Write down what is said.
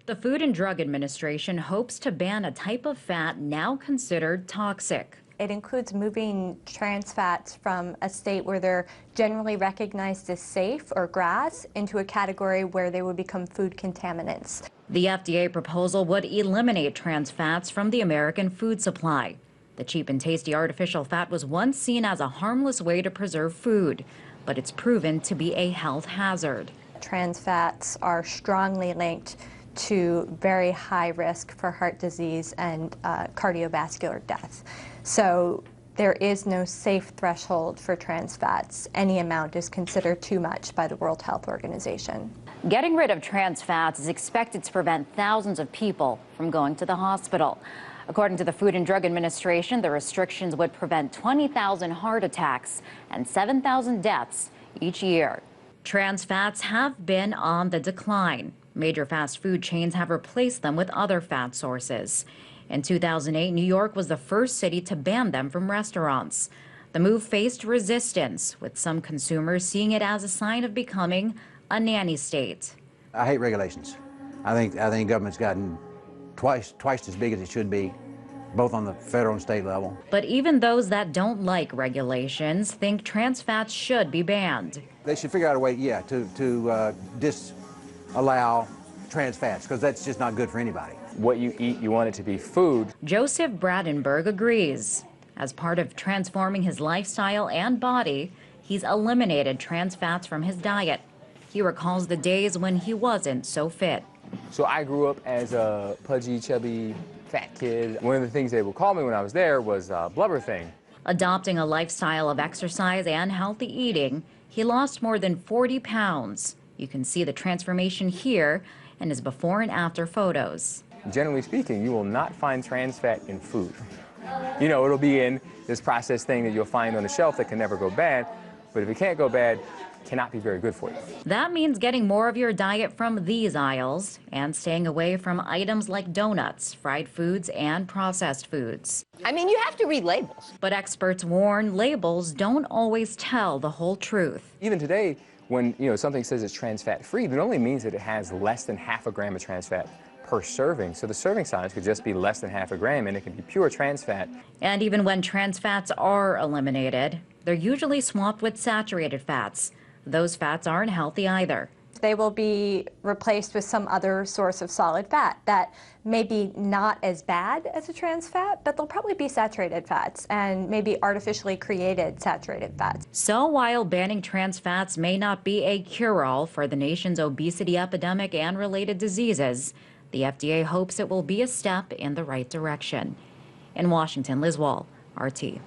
The Food and Drug Administration hopes to ban a type of fat now considered toxic. It includes moving trans fats from a state where they're generally recognized as safe or GRAS into a category where they would become food contaminants. The FDA proposal would eliminate trans fats from the American food supply. The cheap and tasty artificial fat was once seen as a harmless way to preserve food, but it's proven to be a health hazard. Trans fats are strongly linked to very high risk for heart disease and cardiovascular death. So there is no safe threshold for trans fats. Any amount is considered too much by the World Health Organization. Getting rid of trans fats is expected to prevent thousands of people from going to the hospital. According to the Food and Drug Administration, the restrictions would prevent 20,000 heart attacks and 7,000 deaths each year. Trans fats have been on the decline. Major fast food chains have replaced them with other fat sources. In 2008, New York was the first city to ban them from restaurants. The move faced resistance, with some consumers seeing it as a sign of becoming a nanny state. I hate regulations. I think government's gotten twice as big as it should be, both on the federal and state level. But even those that don't like regulations think trans fats should be banned. They should figure out a way, to disallow trans fats, because that's just not good for anybody. What you eat, you want it to be food. Joseph Bradenberg agrees. As part of transforming his lifestyle and body, he's eliminated trans fats from his diet. He recalls the days when he wasn't so fit. So I grew up as a pudgy, chubby, fat kid. One of the things they would call me when I was there was blubber thing. Adopting a lifestyle of exercise and healthy eating, he lost more than 40 pounds. You can see the transformation here in his before and after photos. Generally speaking, you will not find trans fat in food. You know, it'll be in this processed thing that you'll find on the shelf that can never go bad, but if it can't go bad, it cannot be very good for you. That means getting more of your diet from these aisles and staying away from items like donuts, fried foods, and processed foods. I mean, you have to read labels. But experts warn labels don't always tell the whole truth. Even today, when something says it's trans fat free, it only means that it has less than half a gram of trans fat per serving. So the serving size could just be less than half a gram, and it can be pure trans fat. And even when trans fats are eliminated, they're usually swapped with saturated fats. Those fats aren't healthy either. They will be replaced with some other source of solid fat that may be not as bad as a trans fat, but they'll probably be saturated fats and maybe artificially created saturated fats. So while banning trans fats may not be a cure-all for the nation's obesity epidemic and related diseases, the FDA hopes it will be a step in the right direction. In Washington, Liz Wahl, RT.